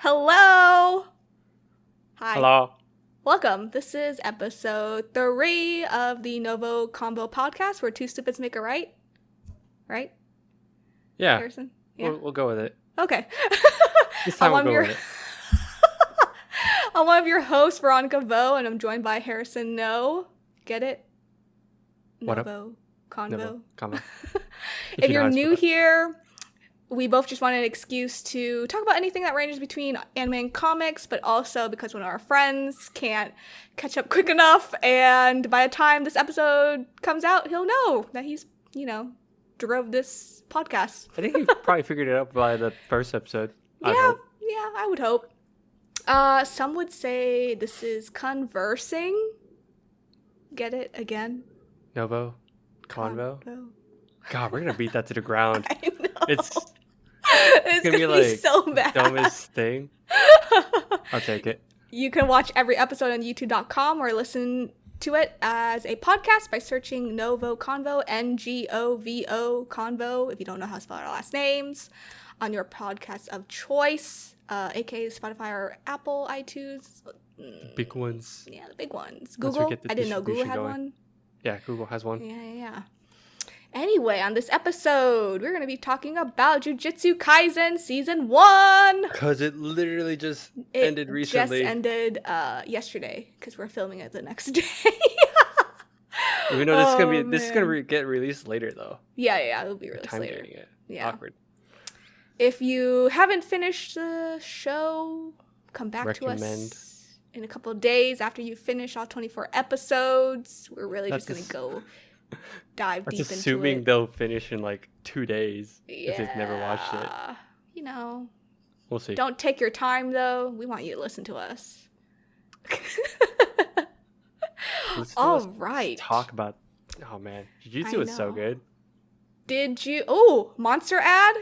Hello. Hi. Hello. Welcome. This is episode 3 of the NgoVo Convo podcast, where two stupids make a right. Right? Yeah. Harrison? Yeah. We'll go with it. Okay. This time we'll go with it. I'm one of your hosts, Veronica Vo, and I'm joined by Harrison No. Get it? What up? NgoVo Convo. NgoVo Convo. If you're new here, we both just wanted an excuse to talk about anything that ranges between anime and comics, but also because one of our friends can't catch up quick enough, and by the time this episode comes out, he'll know that he's, drove this podcast. I think he probably figured it out by the first episode. Yeah, I would hope. Some would say this is conversing. Get it again? NgoVo Convo. God, we're gonna beat that to the ground. I know. It's gonna be like so bad. Dumbest thing. I'll take it. You can watch every episode on youtube.com or listen to it as a podcast by searching NgoVo Convo, NgoVo Convo, if you don't know how to spell our last names, on your podcast of choice, aka Spotify or Apple, iTunes. The big ones. Yeah, the big ones. Google. I didn't know Google had one. Yeah, Google has one. Yeah. Anyway, on this episode, we're going to be talking about Jujutsu Kaisen Season 1! Because it literally just ended recently. It just ended yesterday, because we're filming it the next day. Even though this is gonna get released later, though. Yeah, it'll be released later. It. Yeah. Awkward. If you haven't finished the show, come back to us in a couple of days after you finish all 24 episodes. We're really just going to go dive deep into it. That's assuming they'll finish in like 2 days if they've never watched it. We'll see. Don't take your time, though. We want you to listen to us. All right. Let's talk about... Oh, man. Jujutsu is so good. Did you... Oh, monster ad?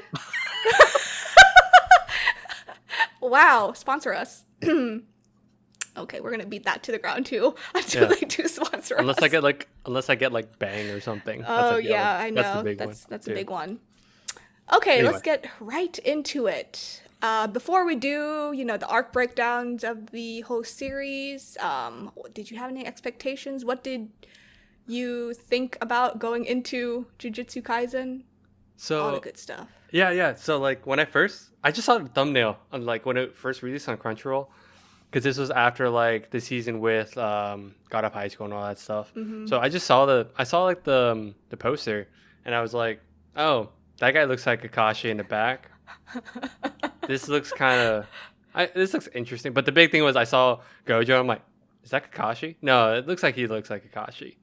Wow. Sponsor us. Okay, we're gonna beat that to the ground too until they do sponsor us. Unless I get like Bang or something. Oh yeah, I know. That's a big one. That's a big one. Okay, Let's get right into it. Before we do, the arc breakdowns of the whole series, did you have any expectations? What did you think about going into Jujutsu Kaisen? So all the good stuff. Yeah. So like when I just saw the thumbnail on like when it first released on Crunchyroll. Because this was after like the season with God of High School and all that stuff. Mm-hmm. So I just saw the poster and I was like, oh, that guy looks like Kakashi in the back. This looks this looks interesting. But the big thing was I saw Gojo. I'm like, is that Kakashi? No, it looks like he looks like Kakashi.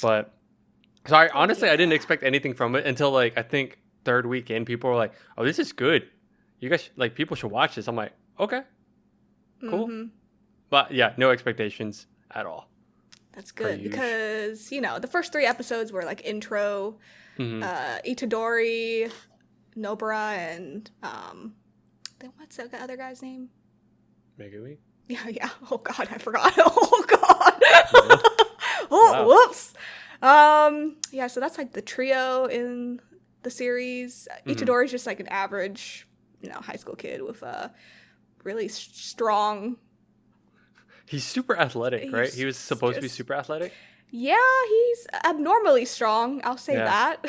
But so I didn't expect anything from it until like I think third week in, people were like, oh, this is good. You guys people should watch this. I'm like, okay. Cool. Mm-hmm. But yeah, no expectations at all. That's good because, the first 3 episodes were like intro, Itadori, Nobara, and then what's the other guy's name? Megumi? Yeah. Oh god, I forgot. Oh god. Wow. Whoops. Yeah, so that's like the trio in the series. Itadori's just like an average, high school kid with really strong. He's super athletic, right? He was supposed to be super athletic. Yeah, he's abnormally strong. I'll say that.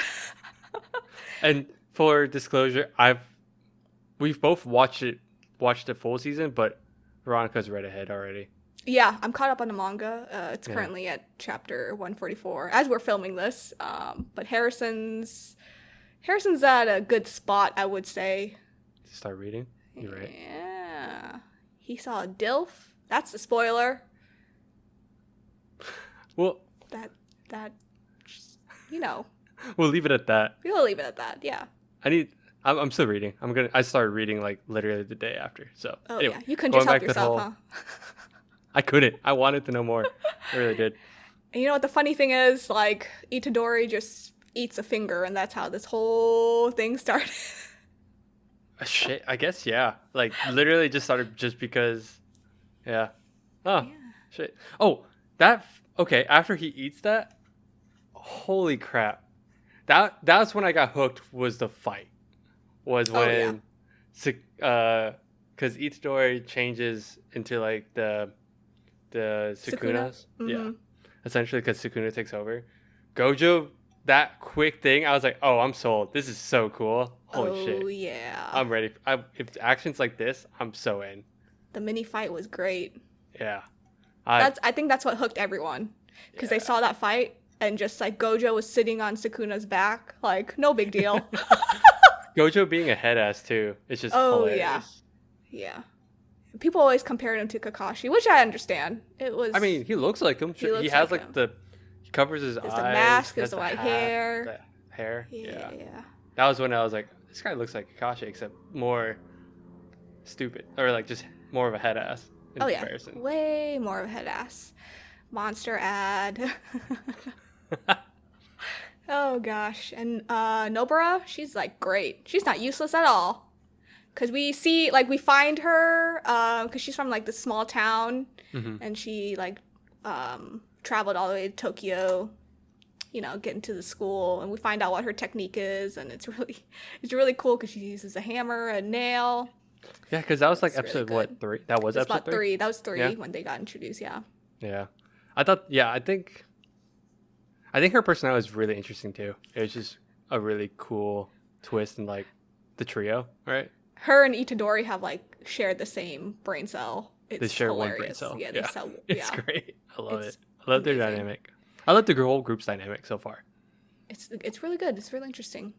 And for disclosure, we've both watched the full season, but Veronica's read ahead already. Yeah, I'm caught up on the manga. It's currently at chapter 144 as we're filming this. But Harrison's at a good spot, I would say. Start reading. You're right. Yeah. He saw a DILF. That's a spoiler. Well, that we'll leave it at that. We'll leave it at that. Yeah. I'm still reading. I started reading like literally the day after. So anyway, yeah. You couldn't just help yourself, huh? I couldn't. I wanted to know more. I really did. And you know what the funny thing is? Like, Itadori just eats a finger, and that's how this whole thing started. Shit, I guess, yeah. Like, literally just started just because, yeah. Oh, yeah. Shit. Oh, okay, after he eats that, holy crap. That's when I got hooked, was the fight. Was when because Itadori changes into like the Sukunas. Yeah, essentially because Sukuna takes over. Gojo, that quick thing, I was like, oh, I'm sold. This is so cool. Holy shit. Oh yeah. I'm ready. If action's like this, I'm so in. The mini fight was great. Yeah. I think that's what hooked everyone. Because they saw that fight and just like Gojo was sitting on Sukuna's back. Like, no big deal. Gojo being a head ass too. It's just hilarious. Yeah. Yeah. People always compared him to Kakashi, which I understand. It was. I mean, he looks like him. He has like he covers his eyes. The mask, he has the white hair. The hair. Yeah. That was when I was like, this guy looks like Kakashi, except more stupid, or like just more of a head ass in comparison. Yeah, way more of a head ass. Monster ad. Oh gosh, and Nobara, she's like great. She's not useless at all. Cause we find her, cause she's from like this small town, and she like traveled all the way to Tokyo, get into the school, and we find out what her technique is, and it's really cool because she uses a hammer, a nail. Yeah, because that was like episode really 3? That was episode 3? That was 3 when they got introduced. Yeah. Yeah, I thought. Yeah, I think her personality was really interesting too. It was just a really cool twist in like the trio, right? Her and Itadori have like shared the same brain cell. It's they share hilarious. One brain cell. Yeah, It's great. I love it. I love their dynamic. I love the whole group's dynamic so far. It's really good. It's really interesting.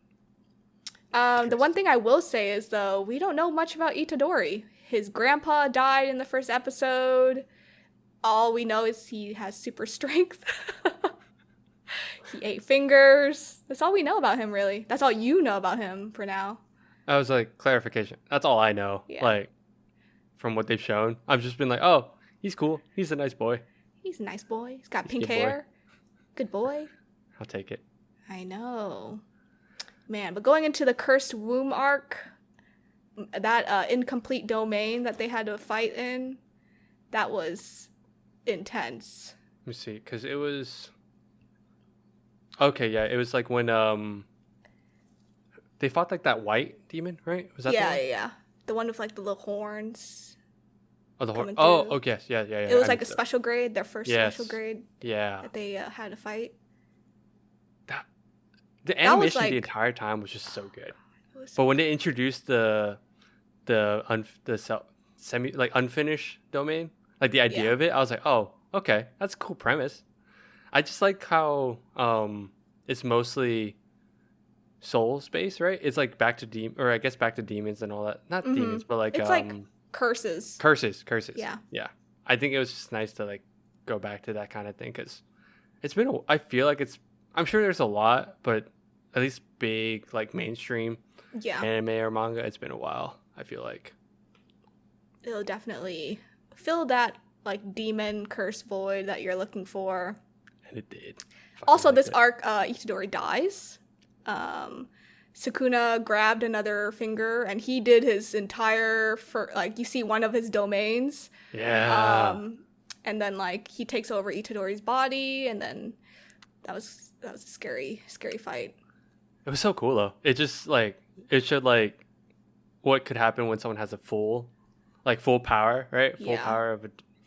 The one thing I will say is though, we don't know much about Itadori. His grandpa died in the first episode. All we know is he has super strength. He ate fingers. That's all we know about him, really. That's all you know about him for now. I was like, clarification. That's all I know. Yeah. Like, from what they've shown. I've just been like, oh, he's cool. He's a nice boy. He's a nice boy. He's got pink hair. Good boy. I'll take it. I know. Man, but going into the Cursed Womb arc, that incomplete domain that they had to fight in, that was intense. Let me see, because it was... Okay, yeah, it was like when they fought like that white demon, right? Was that the one? Yeah. The one with like the little horns. Oh, the horn. Oh, okay, yeah. It was like a special grade, their first special grade. Yeah. That they had to fight. The animation the entire time was just so good. But when they introduced the semi like unfinished domain, like the idea of it, I was like, oh, okay, that's a cool premise. I just like how it's mostly soul space, right? It's like back to demons and all that. Not demons, but like it's like curses. Curses. Yeah. I think it was just nice to like go back to that kind of thing because it's been. I feel like I'm sure there's a lot, but at least big like mainstream anime or manga, it's been a while. I feel like it'll definitely fill that like demon curse void that you're looking for. And it did. Also, this arc, Itadori dies. Sukuna grabbed another finger, and he did his entire you see one of his domains. Yeah. And then like he takes over Itadori's body, and then that was a scary fight. It was so cool though. It just like it showed like what could happen when someone has a full power, right? Full power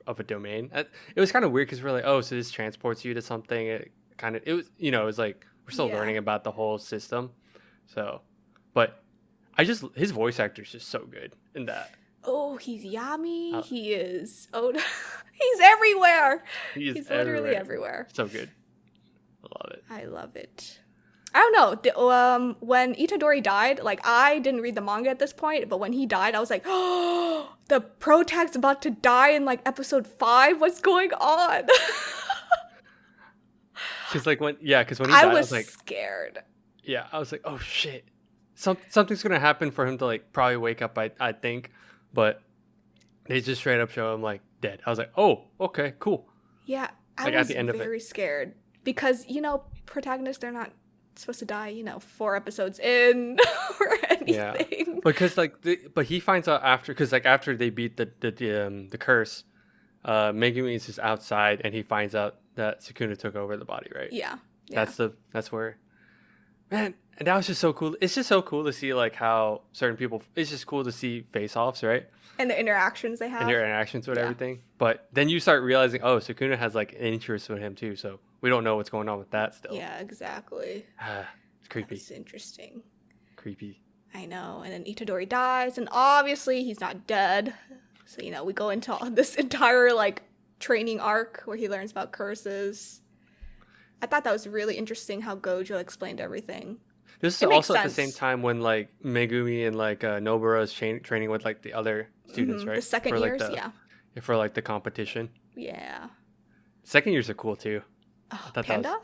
of a domain. It was kind of weird because we're like, oh, so this transports you to something. It was like we're still learning about the whole system. So, but his voice actor is just so good in that. Oh, he's Yami. He is. Oh, he's everywhere. He's literally everywhere. So good. I love it. I don't know. When Itadori died, like I didn't read the manga at this point, but when he died, I was like, oh, the protag's about to die in like episode 5. What's going on? Because when he died, I was like scared. Yeah, I was like, oh shit, something's gonna happen for him to like probably wake up. I think, but they just straight up show him like dead. I was like, oh, okay, cool. Yeah, I was very scared because protagonists, they're not supposed to die 4 episodes in or anything. Yeah, because but he finds out after they beat the curse, Megumi is just outside and he finds out that Sukuna took over the body, right? Yeah. That's where, man, And that was just so cool. It's just so cool to see like how certain people. It's just cool to see face-offs, right? And the interactions they have. And their interactions with everything. But then you start realizing, oh, Sukuna has like an interest with him too. So we don't know what's going on with that still. Yeah, exactly. It's creepy. That's interesting. Creepy. I know. And then Itadori dies, and obviously he's not dead. So, we go into this entire like training arc where he learns about curses. I thought that was really interesting how Gojo explained everything. This is also at the same time when like Megumi and like Nobara is training with like the other students, right? The second years, yeah. For like the competition. Yeah. Second years are cool too. Oh, panda?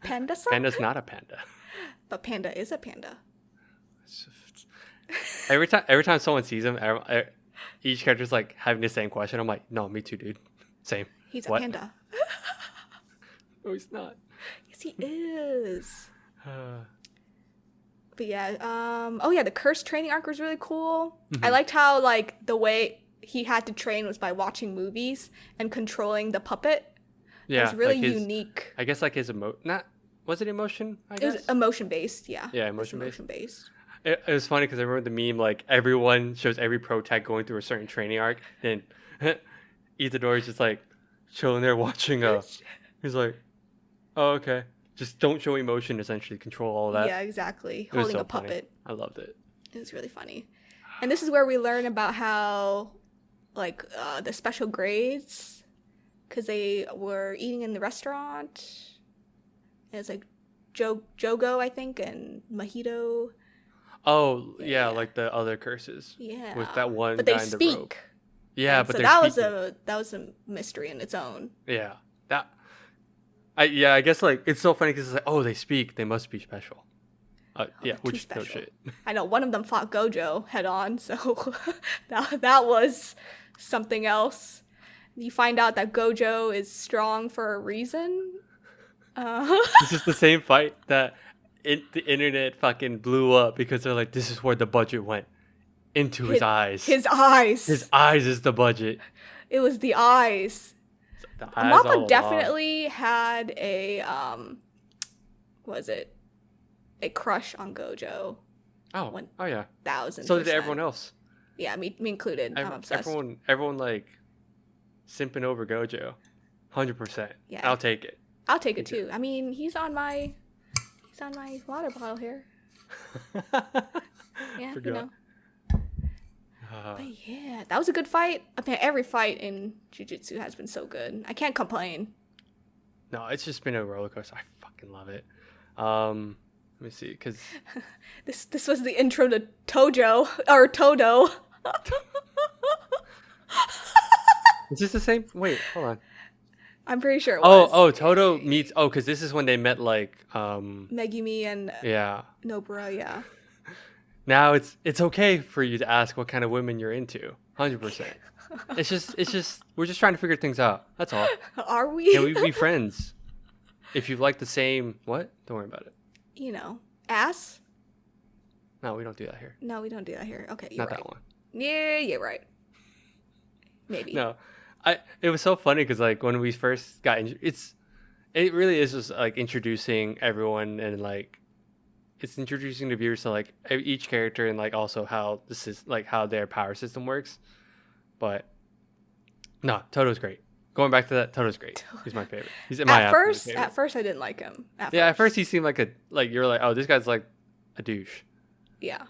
Panda-san? Panda's not a panda. But panda is a panda. Every time someone sees him, each character's like having the same question. I'm like, no, me too, dude. Same. He's a panda. No, he's not. Yes, he is. But yeah, the curse training arc was really cool. I liked how like the way he had to train was by watching movies and controlling the puppet. Yeah, it was really like unique. I guess like his was it emotion? I guess it was emotion based. Yeah. Yeah, emotion based. It was funny because I remember the meme like everyone shows every pro tag going through a certain training arc, then Itadori's just like chilling there watching. He's like, oh okay. Just don't show emotion, essentially. Control all of that. Yeah, exactly. Holding a puppet. Funny. I loved it. It was really funny. And this is where we learn about how, like, the special grades, because they were eating in the restaurant. And it's like Jogo, I think, and Mahito. Oh, yeah, like the other curses. Yeah. With that one but guy they in the speak. robe. Yeah, and but so that was a mystery in its own. Yeah. I guess like it's so funny because it's like, oh, they speak, they must be special. Which special. No shit. I know one of them fought Gojo head on, so that was something else. You find out that Gojo is strong for a reason. This is the same fight that the internet fucking blew up because they're like, this is where the budget went. Into his eyes. His eyes. His eyes is the budget. It was the eyes. The Mappa definitely had a a crush on Gojo. Oh yeah. 1,000%. So did everyone else. Yeah, me included. I'm obsessed. Everyone like simping over Gojo, 100%. Yeah, I'll take it. I'll take it too. I mean, he's on my water bottle here. Yeah, Forgot. But yeah, that was a good fight. I mean, every fight in Jujutsu has been so good. I can't complain. No, it's just been a roller coaster. I fucking love it. Let me see, because this was the intro to Tojo or Todo. Is this the same? Wait, hold on. I'm pretty sure it was. Oh, Todo meets. Oh, because this is when they met like Megumi and Nobara. Yeah. Now it's okay for you to ask what kind of women you're into. 100%. It's just we're just trying to figure things out. That's all. Are we? Can we be friends? If you like the same what? Don't worry about it. Ass? No, we don't do that here. No, we don't do that here. Okay, you're Not right. that one. Yeah, you're right. Maybe. No. It was so funny because like when we first got it really is just like introducing everyone and like it's introducing the viewers to like each character and like also how this is like how their power system works. But no, Toto's great. Going back to that, Toto's great. He's my favorite. He's in my At first I didn't like him. At first he seemed like you're like, oh, this guy's like a douche. Yeah.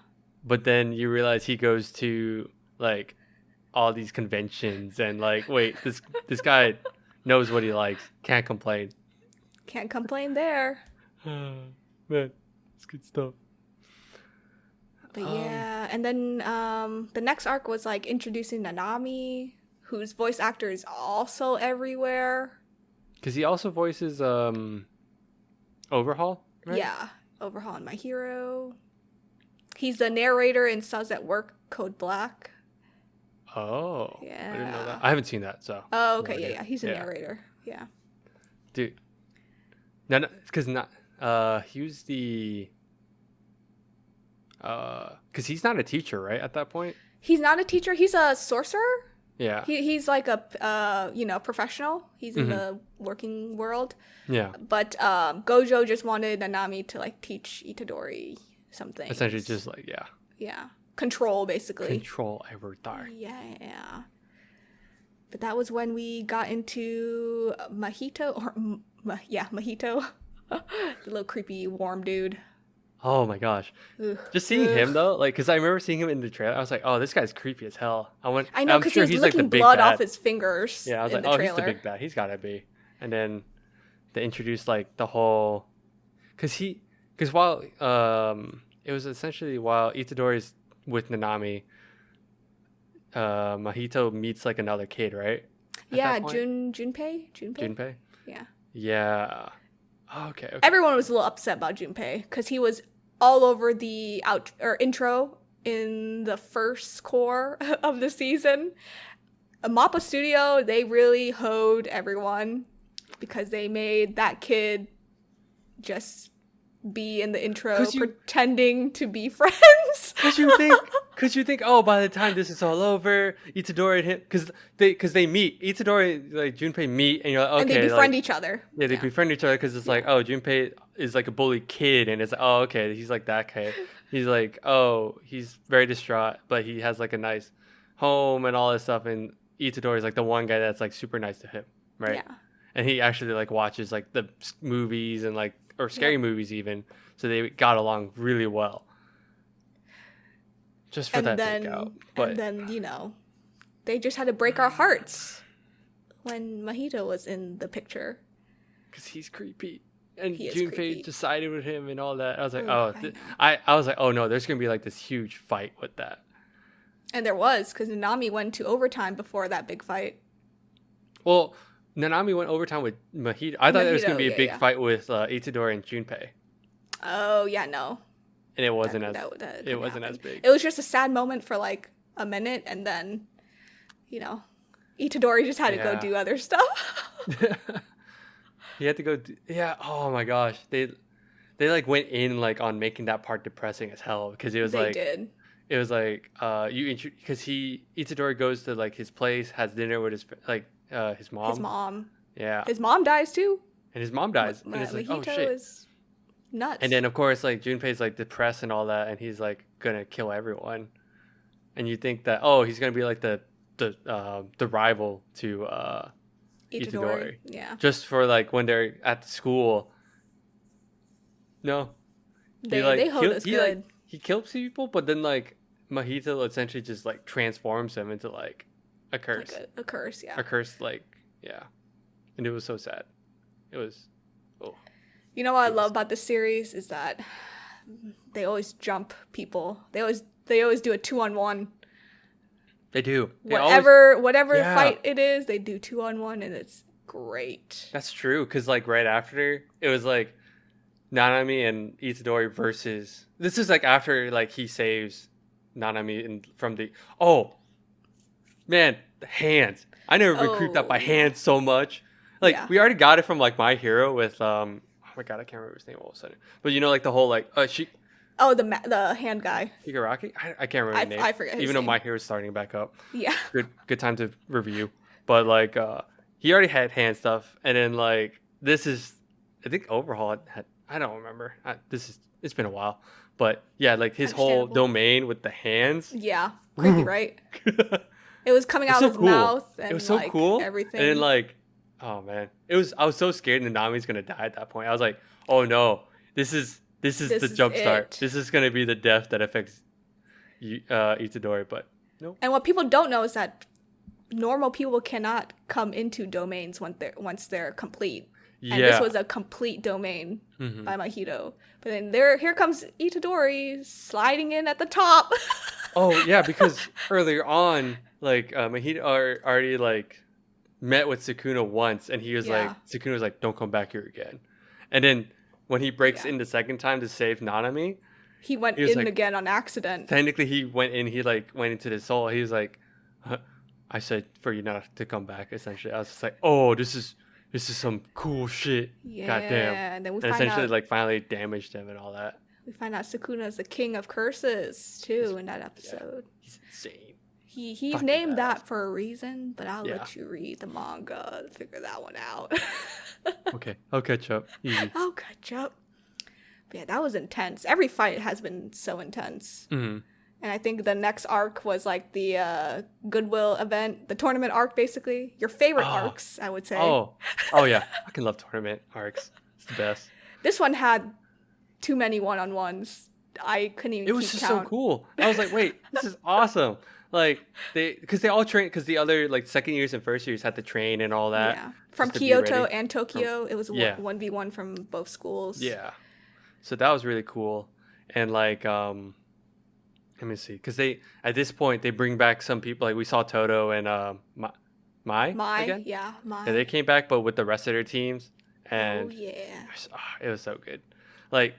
But then you realize he goes to like all these conventions and like, wait, this guy knows what he likes. Can't complain. Can't complain there. Man, it's good stuff. But yeah, and then the next arc was like introducing Nanami, whose voice actor is also everywhere. Because he also voices Overhaul, right? Yeah, Overhaul and My Hero. He's the narrator in Suns at Work, Code Black. Oh, yeah. I didn't know that. I haven't seen that, so. Oh, okay, yeah. He's a narrator, yeah. Dude, no, because he was the. Because he's not a teacher, right? At that point. He's not a teacher. He's a sorcerer. Yeah. He's like a professional. He's in the working world. Yeah. But Gojo just wanted Nanami to like teach Itadori something. Essentially, just like Yeah, control basically. Control everything. Yeah. But that was when we got into Mahito, Mahito, the little creepy warm dude. Oh my gosh. Ugh. Just seeing him though, like, because I remember seeing him in the trailer, I was like, oh, this guy's creepy as hell. I know, because sure he's like the licking big blood bad. off his fingers. Yeah, I was in like, the oh, trailer. he's the big bad. He's gotta be. And then they introduced like the whole, because while it was essentially while Itadori's with Nanami, Mahito meets like another kid, right? Yeah, Junpei. Junpei. Yeah. Yeah. Okay. Everyone was a little upset about Junpei because he was all over the intro in the first core of the season. Mappa Studio, they really hoed everyone because they made that kid just be in the intro pretending to be friends. Cause you think, oh, by the time this is all over, Itadori and him, because they meet, Itadori like Junpei meet, and you're like, okay, and they befriend each other. Yeah, they befriend each other because it's like, oh, Junpei is like a bully kid, and it's like, oh, okay, he's like that kid. He's like, oh, he's very distraught, but he has like a nice home and all this stuff, and Itadori is like the one guy that's like super nice to him, right? Yeah. And he actually like watches like the movies and like or scary movies even, so they got along really well. Just for that fake out. But and then, they just had to break our hearts when Mahito was in the picture. Because he's creepy. And Junpei creepy. Decided with him and all that. I was like, I was like, oh no, there's going to be like this huge fight with that. And there was, because Nanami went to overtime before that big fight. Well, Nanami went overtime with Mahito. I thought there was going to be a big fight with Itadori and Junpei. Oh, yeah, no. And it wasn't it wasn't as big. It was just a sad moment for like a minute, and then, Itadori just had to go do other stuff. He had to go. Oh my gosh, they like went in like on making that part depressing as hell because it was it was like because Itadori goes to like his place, has dinner with his mom. His mom. Yeah. His mom dies too. And his mom dies, and it's like, oh shit. Is nuts. And then of course like Junpei's like depressed and all that, and he's like gonna kill everyone. And you think that he's gonna be like the rival to Itadori. Yeah. Just for like when they're at the school. No. They hold us good. He kills people, but then like Mahito essentially just like transforms him into like a curse. Like a curse, yeah. A curse, like, yeah. And it was so sad. It was. You know what I love about this series is that they always jump people. They always do a 2-on-1. They do. Whatever fight it is, they do 2-on-1, and it's great. That's true, because like right after it was like Nanami and Itadori versus. This is like after like he saves Nanami from the. Oh, man, the hands. I never been creeped out by hands so much. Like we already got it from like My Hero with Oh my god, I can't remember his name all of a sudden. But like the whole like she. Oh, the hand guy. Higaraki? I can't remember his name. I forget his name. Even though My Hero's starting back up. Yeah. Good time to review. But like he already had hand stuff, and then like this is I think Overhaul had I don't remember. It's been a while. But yeah, like his whole domain with the hands. Yeah. Creepy, right? It was coming out of his mouth and it was so like, cool. Everything. And then like oh man. I was so scared Nanami's gonna die at that point. I was like, oh no, this is the jump start. This is gonna be the death that affects Itadori, but nope. And what people don't know is that normal people cannot come into domains once they're complete. Yeah. And this was a complete domain by Mahito. But then here comes Itadori sliding in at the top. Oh yeah, because earlier on, like Mahito already like met with Sukuna once, and he was like, Sukuna was like, "Don't come back here again." And then when he breaks in the second time to save Nanami, he went in like, again on accident. Technically, he went in. He like went into the soul. He was like, "I said for you not to come back." Essentially, I was just like, "Oh, this is some cool shit." Yeah. Goddamn. And then we essentially like finally damaged him and all that. We find out Sukuna is the king of curses too in that episode. Yeah. He's insane. He's named that for a reason, but I'll let you read the manga to figure that one out. Okay, I'll catch up. Easy. I'll catch up. But yeah, that was intense. Every fight has been so intense. Mm-hmm. And I think the next arc was like the Goodwill event, the tournament arc, basically. Your favorite arcs, I would say. Oh yeah. I can love tournament arcs. It's the best. This one had too many one-on-ones. I couldn't even keep count. It was just so cool. I was like, wait, this is awesome. Like, because they all train, because the other, like, second years and first years had to train and all that. Yeah. From Kyoto and Tokyo, it was 1v1 from both schools. Yeah. So that was really cool. And, like, let me see. Because at this point, they bring back some people. Like, we saw Toto and Mai again. Yeah, Mai. And they came back, but with the rest of their teams. And it was so good. Like,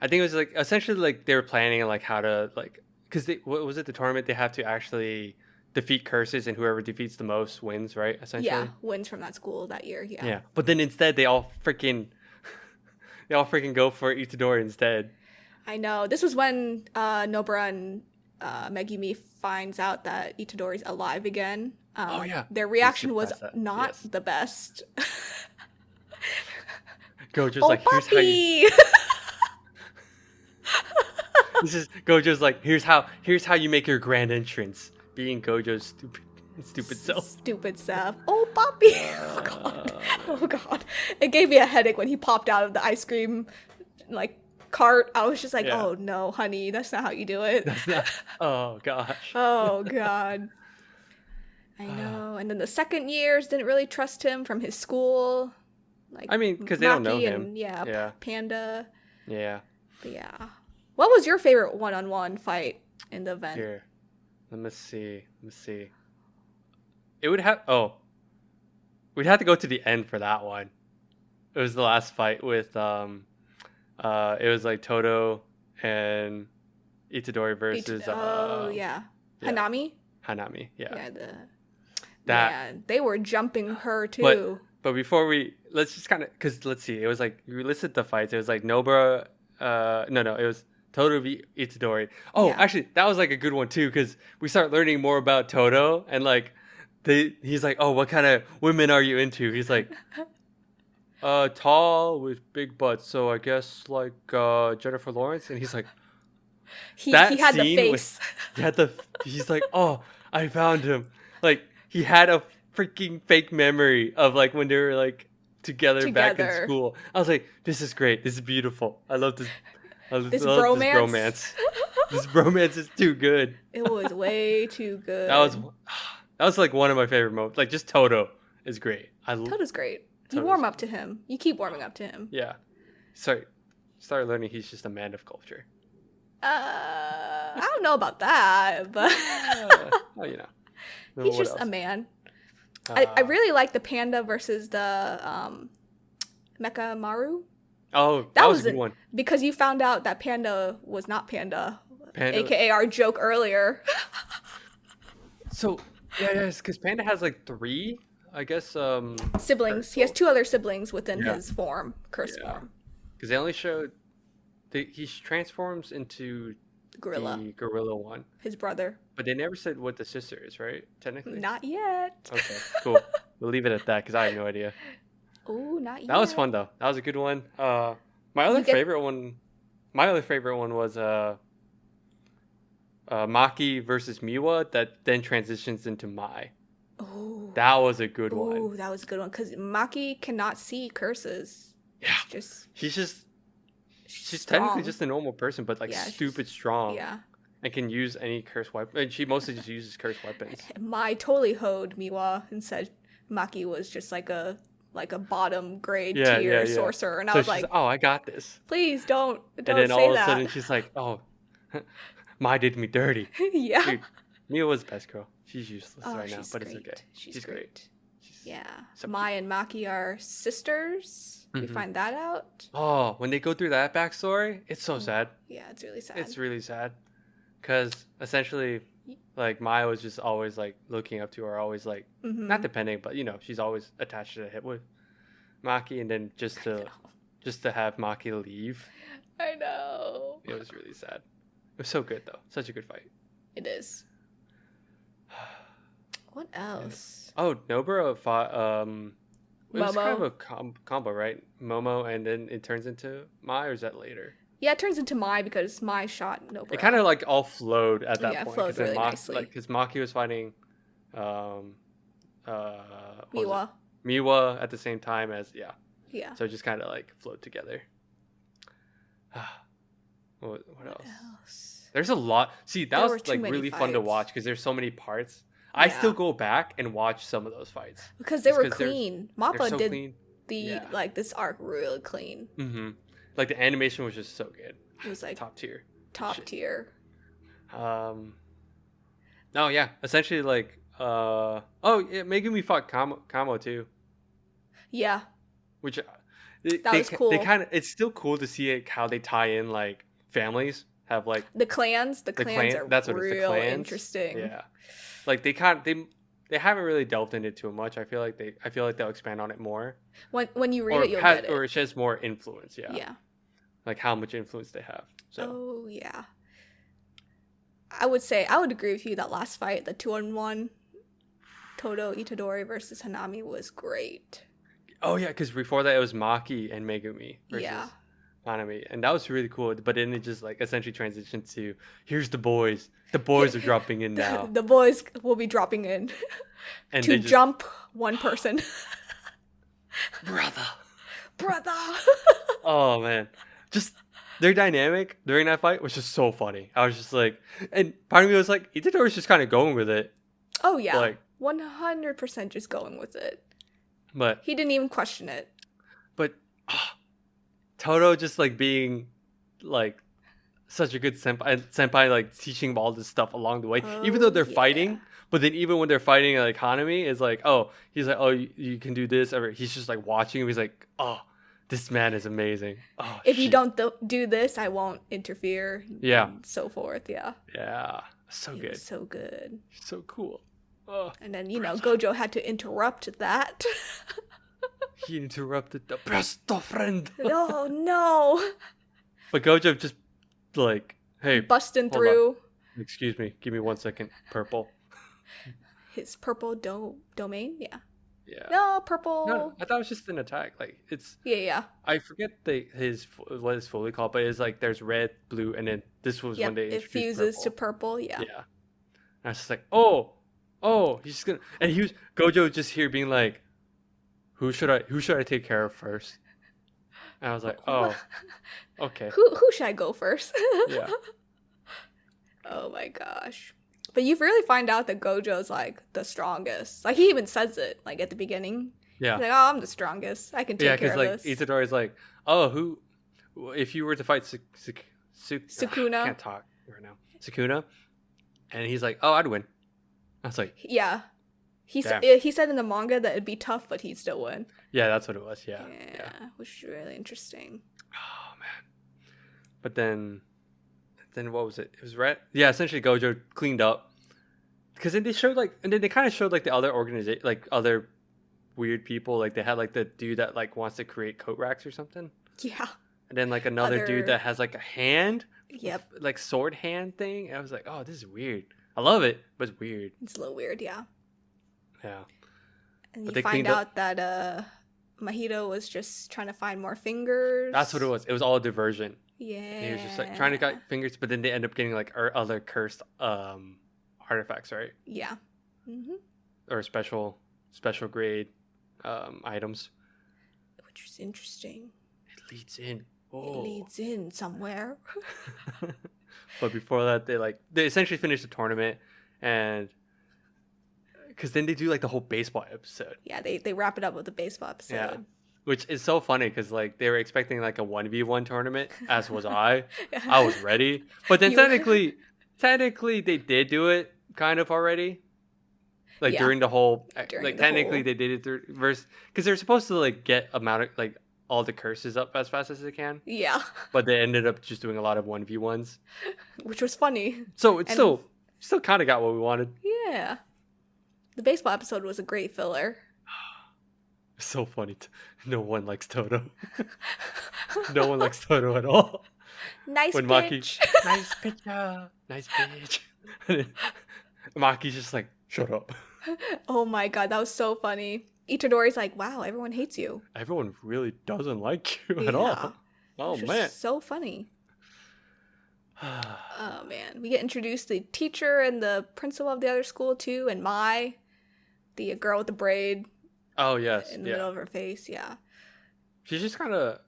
I think it was, like, essentially, like, they were planning, like, how to, like, because what was it, the tournament, they have to actually defeat curses, and whoever defeats the most wins, right? Essentially. Yeah, wins from that school that year. Yeah. But then instead, they all freaking go for Itadori instead. I know. This was when Nobara and Megumi finds out that Itadori's alive again. Their reaction was not the best. Gojo's like, here's how you... Gojo's like, here's how you make your grand entrance, being Gojo's stupid self. Stupid self. Oh, Poppy. Oh god. It gave me a headache when he popped out of the ice cream like cart. I was just like, oh no, honey, that's not how you do it. That's not. Oh gosh. Oh god. I know. And then the second years didn't really trust him from his school. Like, I mean, because they don't know him. And, Panda. Yeah. But yeah. What was your favorite one-on-one fight in the event? Here, let me see. It would have. Oh, we'd have to go to the end for that one. It was the last fight with it was like Toto and Itadori versus Hanami. Hanami, They were jumping her too. But before let's just kind of, because let's see, it was like, you listed the fights. It was like Nobara. It was Toto v Itadori. Oh, actually, that was like a good one too, because we start learning more about Toto, and like he's like, oh, what kind of women are you into? He's like, tall with big butts, so I guess like Jennifer Lawrence. And he's like, he had the face. He's like, oh, I found him. Like, he had a freaking fake memory of like when they were like together back in school. I was like, this is great. This is beautiful. I love this. This bromance. This bromance is too good. It was way too good. That was like one of my favorite moments. Like, just Toto is great. Toto's great. You warm up to him. You keep warming up to him. Yeah. Started learning he's just a man of culture. I don't know about that, but well, you know. He's just a man. I really like the Panda versus the Mecha Maru. Oh, that was a good one. Because you found out that Panda was not Panda, aka our joke earlier. So, because Panda has like 3, I guess, siblings. He has 2 other siblings within his form, curse form. Because they only showed he transforms into Gorilla. The gorilla one. His brother. But they never said what the sister is, right? Technically. Not yet. Okay, cool. We'll leave it at that because I have no idea. Oh, not yet. That was fun though. That was a good one. My other favorite one was Maki versus Miwa that then transitions into Mai. Oh. That was a good one. Oh, that was a good one because Maki cannot see curses. Yeah. She's technically just a normal person, but like stupid strong. Yeah. And can use any curse weapon. And she mostly just uses curse weapons. Mai totally hoed Miwa and said Maki was just like a bottom grade tier sorcerer, and so I was like, "Oh, I got this. Please don't." And then all of a sudden she's like, "Oh, Mai did me dirty." Yeah. Dude, Miwa was the best girl. She's useless right now, but it's okay. She's great. So Mai and Maki are sisters. We find that out. Oh, when they go through that backstory, it's so sad. Yeah, it's really sad. It's really sad. Because essentially, like, Maya was just always, like, looking up to her, always, like, not depending, but, you know, she's always attached to the hip with Maki, and then just to have Maki leave. I know. It was really sad. It was so good, though. Such a good fight. It is. What else? Oh, Nobara fought it was kind of Momo. a combo, right? Momo, and then it turns into Mai, or is that later? Yeah, it turns into Mai because Mai shot It kind Nobara. of like all flowed at that Yeah, it point flowed because then really nicely. because Maki was fighting, um, what was it? Miwa. Miwa at the same time as Yeah. so it just kind of like flowed together. What else? Else? There's a lot. See, that There were was too like many really fun to fights. watch because there's so many parts. I Yeah. still go back and watch some of those fights Because they just were because they're clean. they're Mappa so did clean. the Yeah. like this arc really clean. Like the animation was just so good. It was like Top tier. top Shit. tier. No, yeah. Essentially, like, oh, yeah, Megumi fought Kamo too, Yeah, which that was cool. They kind of. It's still cool to see it, how they tie in like families have like The clans are That's what it's, the real clans. interesting. Yeah, like they haven't really delved into it too much. I feel like they'll expand on it more. When you read it, you'll get it. Or it has more influence. Yeah. Yeah. Like how much influence they have. So. Oh yeah. I would agree with you. That last fight, the 2-on-1, Todo Itadori versus Hanami was great. Oh yeah, because before that it was Maki and Megumi versus Nanami, and that was really cool. But then it just like essentially transitioned to here's the boys. The boys are dropping in now. The boys will be dropping in And to jump one person. brother. Oh man, just their dynamic during that fight was just so funny. I was just like, and part of me was like, Itadori's just kind of going with it. Oh yeah, like 100% just going with it. But he didn't even question it. But Toto just like being like such a good senpai like teaching him all this stuff along the way, even though they're fighting. But then even when they're fighting, like Hanami is like, he's like, you can do this. Or he's just like watching him. He's like, this man is amazing. Oh, if you don't do this, I won't interfere. Yeah. And so forth. Yeah. Yeah. So he good. Was so good. So cool. And then Gojo had to interrupt that. He interrupted the best friend. Oh no! But Gojo just like, hey, busting through. Excuse me, give me 1 second. Purple. His purple domain, yeah. Yeah. No, purple. No, I thought it was just an attack. Like it's. Yeah. I forget what it's fully called, but it's like there's red, blue, and then this was when they it fuses to purple. Yeah. Yeah. And I was just like, he's just gonna, and Gojo just here being like, who should I take care of first? And I was like, okay. Who should I go first? Yeah. Oh my gosh. But you really find out that Gojo's like the strongest. Like he even says it like at the beginning. Yeah. He's like, I'm the strongest. I can take care of this. Yeah, because like Itadori's like, if you were to fight Sukuna. I can't talk right now. Sukuna, and he's like, I'd win. I was like, yeah. He said in the manga that it'd be tough, but he'd still win. Yeah, that's what it was. Yeah. Which is really interesting. Oh man. But then what was it? It was red. Yeah, essentially Gojo cleaned up. Because then they kind of showed like the other organization, like other weird people. Like they had like the dude that like wants to create coat racks or something. Yeah. And then like another dude that has like a hand. Yep. Like sword hand thing. And I was like, this is weird. I love it, but it's weird. It's a little weird, yeah. Yeah. And you find out that Mahito was just trying to find more fingers. That's what it was. It was all a diversion. Yeah. He was just like trying to get fingers, but then they end up getting like other cursed artifacts, right? Yeah. Mm-hmm. Or special grade items. Which is interesting. It leads in. It leads in somewhere. But before that, they essentially finish the tournament, and because then they do like the whole baseball episode. Yeah, they wrap it up with the baseball episode. Yeah. Which is so funny because like they were expecting like a 1v1 tournament, as was I. I was ready, but then technically they did do it kind of already. Like during the whole, technically they did it through verse because they're supposed to like get amount of like all the curses up as fast as they can. Yeah. But they ended up just doing a lot of 1v1s, which was funny. So it's still kind of got what we wanted. Yeah. The baseball episode was a great filler. So funny. No one likes Toto. No one likes Toto at all. Nice pitch. Nice pitcher. Nice pitch. Maki's just like, shut up. Oh my god, that was so funny. Itadori's like, wow, everyone hates you. Everyone really doesn't like you at Yeah. all. Oh Which was man. so funny. Oh man. We get introduced to the teacher and the principal of the other school too, and Mai, the girl with the braid Oh yes, in the yeah. middle of her face, yeah. She's just kind of.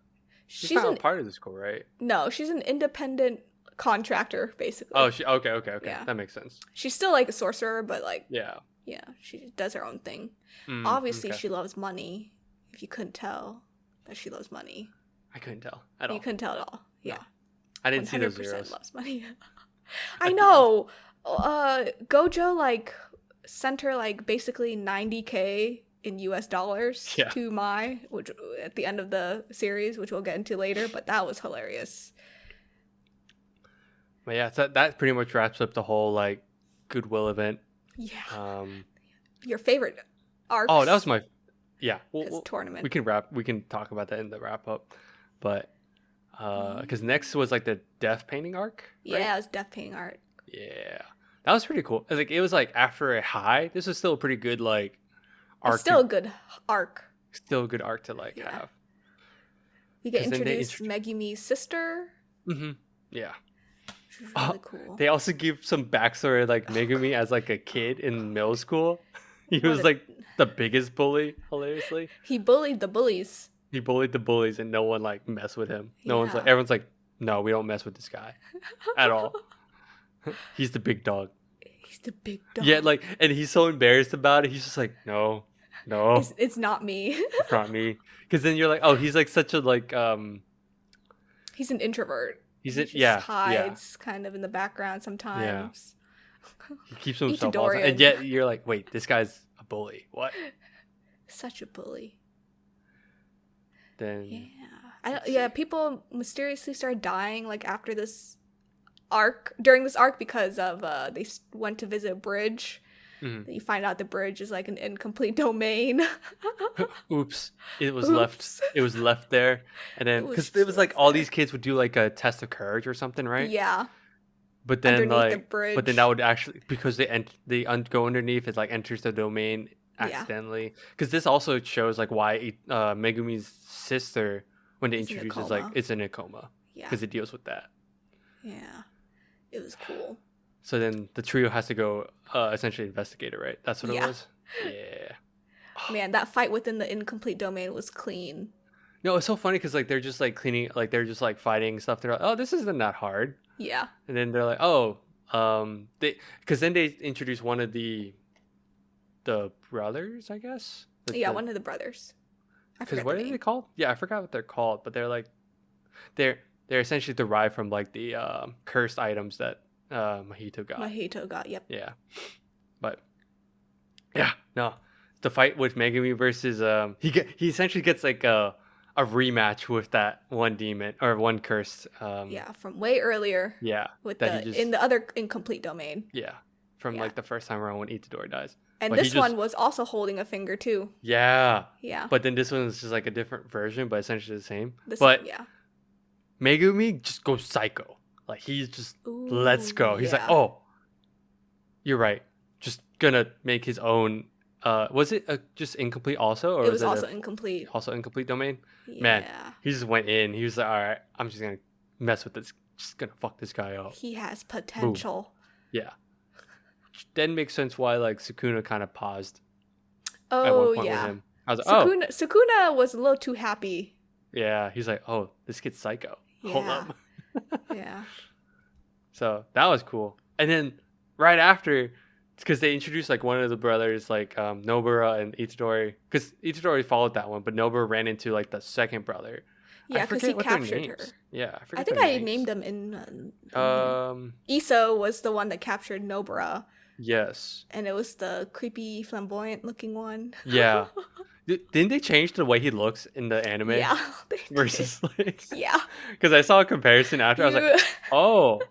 She's She's not an a part of the school, right? no, she's an independent contractor, basically. Oh, she. Okay. Yeah. That makes sense. She's still like a sorcerer, but like Yeah. yeah, she does her own thing. Mm, Obviously, okay. she loves money. If you couldn't tell that she loves money, I couldn't tell at all. you couldn't tell at all. Yeah, I didn't see those 100% zeros. loves money. I know. Gojo like sent her like basically 90K in US dollars Yeah. to Mai, which at the end of the series, which we'll get into later. But that was hilarious. But yeah, so that pretty much wraps up the whole like Goodwill event. Yeah. Your favorite arcs? Oh, that was my. Yeah. Tournament. We can talk about that in the wrap up, but because next was like the death painting arc. Right? Yeah, it was death painting art. Yeah, that was pretty cool. It was like after a high. This was still a pretty good like arc. It's still a good arc. Still a good arc to like Yeah. have. We get 'Cause then they introduced Megumi's sister. Mm-hmm. Yeah. Which was really cool. They also give some backstory like Megumi as like a kid in middle school. He was like the biggest bully, hilariously. He bullied the bullies. He bullied the bullies and no one like messed with him. Yeah. Everyone's like, no, we don't mess with this guy at all. He's the big dog. He's the big dog. Yeah, like, and he's so embarrassed about it. He's just like, no, It's not me. it's not me. Because then you're like, oh, he's like such a like He's an introvert. He just hides kind of in the background sometimes. He keeps himself outside. And yet you're like, wait, this guy's a bully. What? Such a bully. Then people mysteriously started dying like after this arc, during this arc, because of they went to visit a bridge. Mm-hmm. You find out the bridge is like an incomplete domain. Oops. It was left there. And then because it was like all these kids would do like a test of courage or something, right? Yeah. But then underneath the bridge. but then that would actually, because they go underneath, it like enters the domain accidentally. Because this also shows like why Megumi's sister, when they introduce, is like it's in a coma. Yeah. Because it deals with that. Yeah. It was cool. So then the trio has to go essentially investigate it, right? That's what it was? Yeah. Man, that fight within the incomplete domain was clean. No, it's so funny because like they're just like cleaning, like they're just like fighting stuff. They're like, oh, this isn't that hard. Yeah. And then they're like, oh, because then they introduce one of the brothers, I guess. One of the brothers. Because what are they called? Yeah, I forgot what they're called, but they're like, they're essentially derived from like the cursed items that Mahito got. Yep. Yeah, but yeah, no, the fight with Megumi versus he essentially gets like a rematch with that one demon or one curse. From way earlier. Yeah, with in the other incomplete domain. Yeah, from like the first time around when Itadori dies. And this one was also holding a finger too. Yeah. Yeah. But then this one is just like a different version, but essentially the same. Megumi just goes psycho. Like he's just let's go. He's like, oh, you're right. Just gonna make his own. Was it just incomplete also, or it was also incomplete? Also incomplete domain. Yeah. Man, he just went in. He was like, all right, I'm just gonna mess with this. Just gonna fuck this guy up. He has potential. Boom. Yeah. Which then makes sense why like Sukuna kind of paused. Oh at one point with him. I was like, Sukuna was a little too happy. Yeah, he's like, oh, this kid's psycho. Yeah. Hold up. Yeah. So that was cool. And then right after, because they introduced like one of the brothers, like Nobara and Itadori, because Itadori followed that one, but Nobara ran into like the second brother. Yeah, because he captured her. Yeah, I think I named them in. Iso was the one that captured Nobara. Yes. And it was the creepy, flamboyant looking one. Yeah. Didn't they change the way he looks in the anime? Yeah. Versus like. Yeah. Because I saw a comparison after. I was like, oh,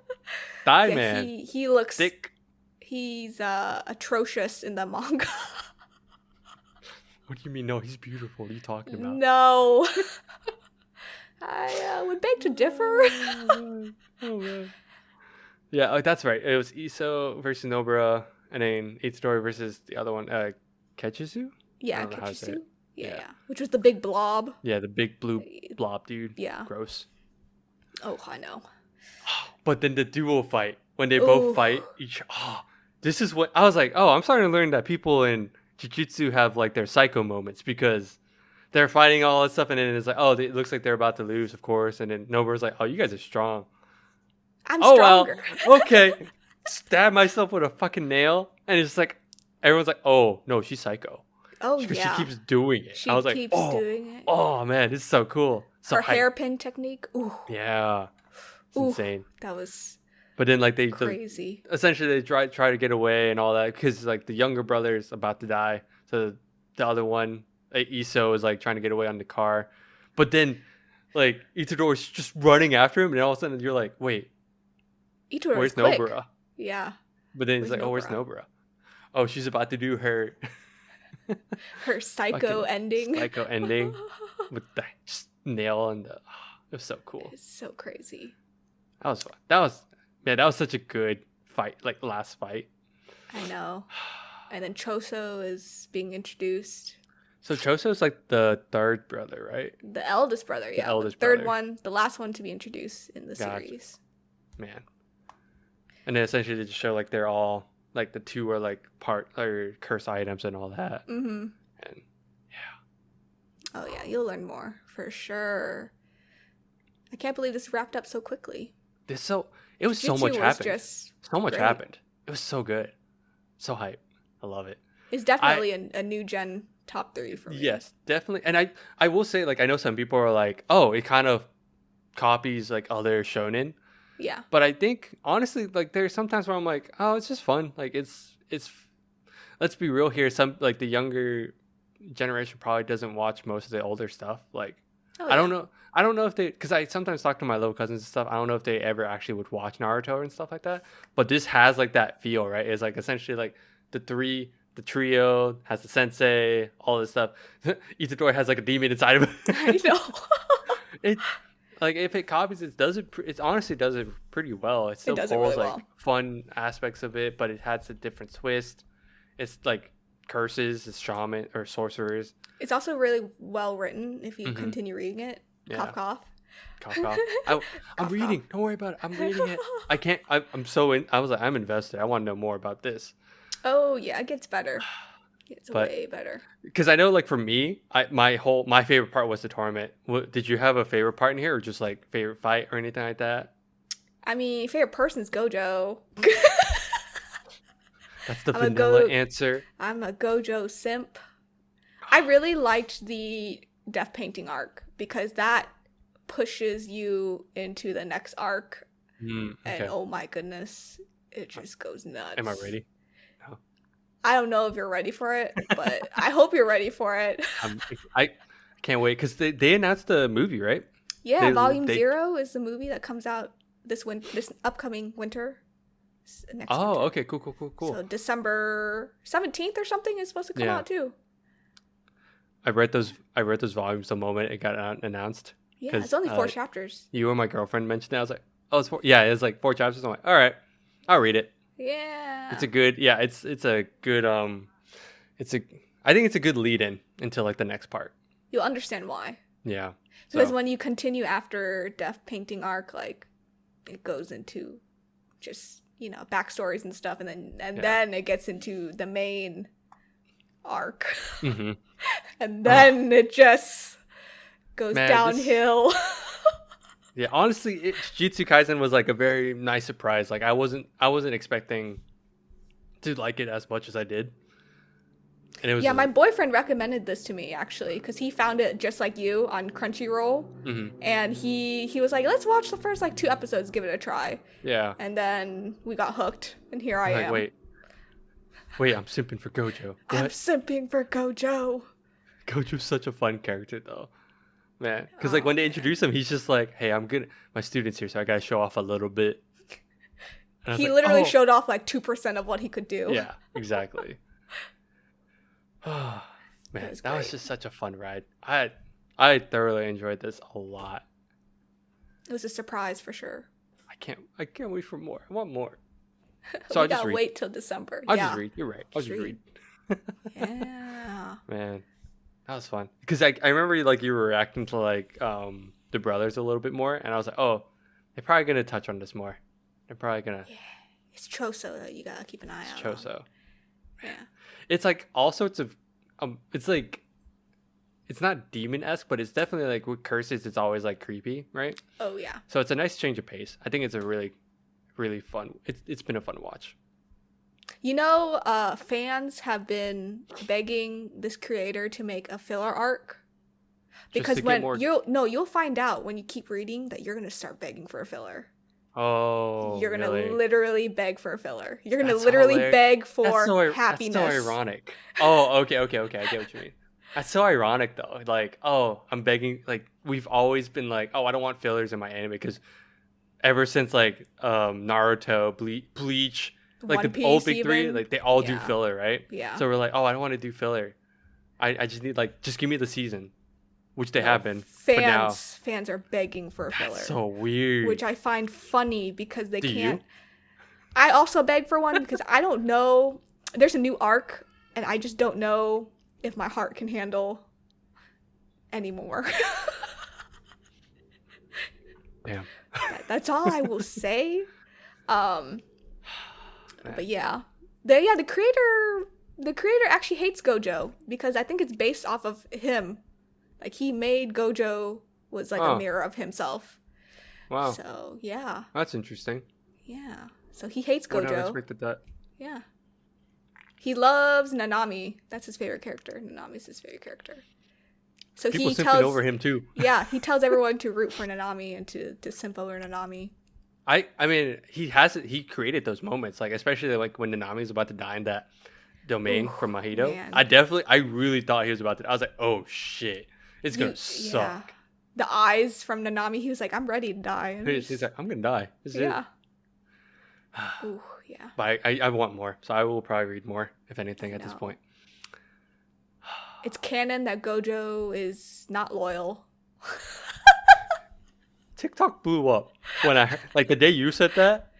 Thigh Man. He looks thick. He's atrocious in the manga. What do you mean? No, he's beautiful. What are you talking about? No. I would beg to differ. Oh man. Yeah, that's right. It was Iso versus Nobara, and then Itadori versus the other one, Ketchisu. Yeah, I don't know how to say Kitchisu. it. Yeah. Which was the big blob. Yeah, the big blue blob dude. Yeah. Gross. Oh, I know. But then the duo fight when they Ooh. both fight each. Oh, this is what I was like. Oh, I'm starting to learn that people in Jujutsu have like their psycho moments because they're fighting all that stuff, and then it's like, oh, it looks like they're about to lose, of course, and then Noboru's like, oh, you guys are strong. I'm stronger. Well, okay. Stab myself with a fucking nail, and it's just like everyone's like, oh no, she's psycho. Oh Because yeah. she keeps doing it. She I was like, keeps doing it. Oh man, this is so cool. So her hairpin technique. Ooh. Yeah. It's insane. That was but then like crazy. Essentially they try to get away and all that because like the younger brother is about to die. So the other one, Iso, is like trying to get away on the car. But then like Itadori's just running after him, and all of a sudden you're like, wait, where's Nobara? Yeah. But then he's like, oh, where's Nobara? Oh, she's about to do her her psycho ending. Psycho ending with the nail and the. Oh, it was so cool. It's so crazy. That was fun. That was such a good fight, like last fight. I know. And then Choso is being introduced. So Choso's like the third brother, right? The eldest brother, yeah. The third one, the last one to be introduced in the series. Man. And then essentially they just show like they're all like the two are like part or curse items and all that. Mm-hmm. And yeah. Oh yeah, you'll learn more for sure. I can't believe this wrapped up so quickly. It was so much happened. So much happened. It was so good. So hype. I love it. It's definitely a new gen top 3 for me. Yes, definitely. And I will say, like, I know some people are like, oh, it kind of copies like other shonen. Yeah. But I think honestly, like, there's sometimes where I'm like, oh, it's just fun. Like, it's let's be real here. Some like the younger generation probably doesn't watch most of the older stuff. Like, I don't know if they, because I sometimes talk to my little cousins and stuff. I don't know if they ever actually would watch Naruto and stuff like that. But this has like that feel, right? It's like essentially like the trio has the sensei, all this stuff. Itadori has like a demon inside of it. I know. It like if it copies, it honestly does it pretty well. It still pulls really like fun aspects of it, but it has a different twist. It's like curses, it's shaman or sorcerers. It's also really well written if you continue reading it. Yeah. Cough. I'm reading. Don't worry about it. I'm reading it. I can't. I'm so in. I was like, I'm invested. I want to know more about this. Oh yeah, it gets better. It's way better. Because I know, like for me, my favorite part was the tournament. Did you have a favorite part in here, or just like favorite fight or anything like that? I mean, favorite person's Gojo. That's the vanilla answer. I'm a Gojo simp. I really liked the death painting arc because that pushes you into the next arc. Okay. And oh my goodness, it just goes nuts. Am I ready? No. I don't know if you're ready for it, but I hope you're ready for it. I can't wait because they announced the movie, right? Yeah, Volume 0 is the movie that comes out this upcoming winter. Next winter. Okay, cool. So December 17th or something is supposed to come out too. I read those volumes the moment it got announced. Yeah, it's only 4 chapters. You and my girlfriend mentioned it. I was like, oh, it's 4. Yeah, it's like 4 chapters. I'm like, all right, I'll read it. Yeah. It's a good. Yeah, it's a good. I think it's a good lead in into like the next part. You'll understand why. Yeah. Because when you continue after death painting arc, like it goes into just backstories and stuff, and then it gets into the main arc, and then it just goes downhill. Yeah, honestly, Jujutsu Kaisen was like a very nice surprise. Like I wasn't expecting to like it as much as I did. And it was my boyfriend recommended this to me actually because he found it just like you on Crunchyroll, and he was like, let's watch the first like 2 episodes, give it a try. Yeah. And then we got hooked, and here I am. Wait, I'm simping for Gojo. I'm simping for Gojo. Gojo's such a fun character though. Man, because like when they introduce him, he's just like, hey, I'm good. My student's here, so I gotta show off a little bit. He literally showed off like 2% of what he could do. Yeah, exactly. Oh, man, that was just such a fun ride. I thoroughly enjoyed this a lot. It was a surprise for sure. I can't wait for more. I want more. So we I'll just gotta read. wait till December. I'll yeah. just read. You're right. I'll just read. Yeah. Man, that was fun. Because I remember like you were reacting to like the brothers a little bit more, and I was like, oh, they're probably gonna touch on this more. They're probably gonna. Yeah. It's Choso that you gotta keep an eye It's out. Choso. Yeah. It's like all sorts of it's like it's not demon-esque, but it's definitely like with curses it's always like creepy, right? Oh yeah. So it's a nice change of pace. I think it's a really really fun. It's been a fun watch. You know, fans have been begging this creator to make a filler arc. Because when you'll find out when you keep reading that you're gonna start begging for a filler. Oh, you're gonna really? literally beg for a filler. You're gonna That's literally hilarious. beg for happiness. That's so ironic. Oh, okay. I get what you mean. That's so ironic though. Like, oh, I'm begging. Like, we've always been like, oh, I don't want fillers in my anime because ever since like Naruto, Bleach, like One the old Piece big three, even. like they all do Yeah. filler, right? Yeah. So we're like, oh, I don't want to do filler. I just need like just give me the season, which they have been. But now Fans are begging for a filler. that's so weird. Which I find funny because they Do can't. you? I also beg for one because I don't know. There's a new arc, and I just don't know if my heart can handle anymore. Damn. That's all I will say. But yeah, the creator actually hates Gojo because I think it's based off of him. Like he made Gojo was like a mirror of himself. Wow. So yeah. That's interesting. Yeah. So he hates I never Gojo. expected that. Yeah. He loves Nanami. That's his favorite character. Nanami's his favorite character. So People he simping tells over him too. Yeah, he tells everyone to root for Nanami and to simp over Nanami. I mean, he created those moments, like especially like when Nanami's about to die in that domain from Mahito. Man. I really thought he was about to. I was like, oh shit, it's gonna suck. Yeah. The eyes from Nanami, he was like, I'm ready to die. And He's like, I'm gonna die. This is yeah. it. Ooh, yeah. But I want more, so I will probably read more if anything at this point. It's canon that Gojo is not loyal. TikTok blew up when I heard, like the day you said that.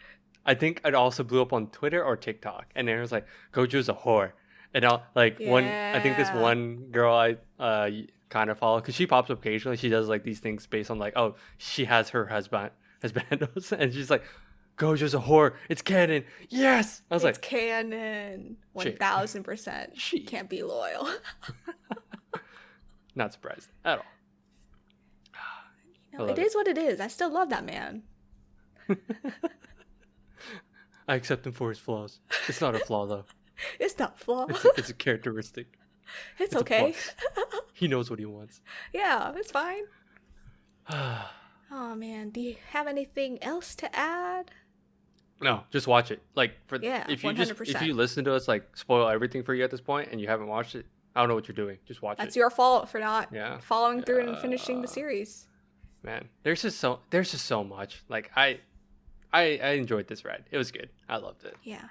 I think it also blew up on Twitter or TikTok, and it was like Gojo's a whore, and I think this Yeah. one girl I kind of follow because she pops up occasionally. She does like these things based on like, oh, she has her husbandos, and she's like, Gojo's a whore. It's canon. Yes, I was It's like, canon. 1000%. She can't be loyal. not surprised at all. No, it is what it is. I still love that man. I accept him for his flaws. It's not a flaw though. It's not flawed. It's a characteristic. It's a okay. plus. He knows what he wants. Yeah, it's fine. Oh man, do you have anything else to add? No, just watch it. Like if 100%. you listen to us like spoil everything for you at this point and you haven't watched it, I don't know what you're doing. Just watch it. That's your fault for not following through and Yeah. finishing the series. Man, there's just so much. Like I enjoyed this ride. It was good. I loved it. Yeah.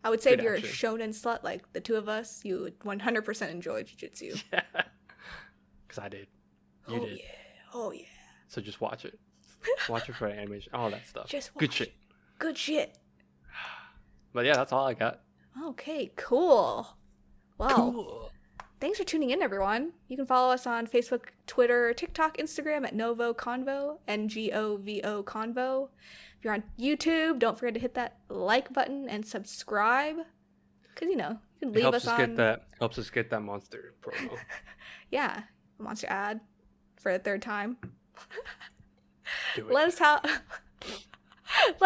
I would say Good if you're action. a shonen slut like the two of us, you would 100% enjoy Jujutsu. Yeah. Cuz I did. You did. Yeah. Oh yeah. So just watch it. Watch it for the animation, all that stuff. Just watch good shit. it. Good shit. But yeah, that's all I got. Okay, cool. Wow. Cool. Thanks for tuning in, everyone. You can follow us on Facebook, Twitter, TikTok, Instagram at NgoVo Convo, NgoVo Convo. If you're on YouTube, don't forget to hit that like button and subscribe. Because, you can leave us on... helps us get that monster promo. Yeah, a monster ad for a third time. Do it. Let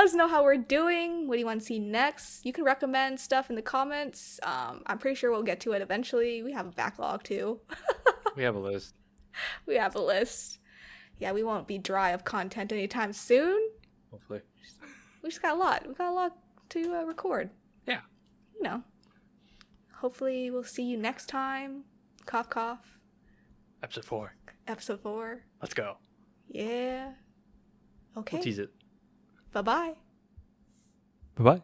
us know how we're doing. What do you want to see next? You can recommend stuff in the comments. I'm pretty sure we'll get to it eventually. We have a backlog too. We have a list. We have a list. Yeah, we won't be dry of content anytime soon. Hopefully. We just got a lot. We got a lot to record. Yeah. Hopefully we'll see you next time. Cough, cough. Episode 4. Episode 4. Let's go. Yeah. Okay. We'll tease it. Bye-bye. Bye-bye.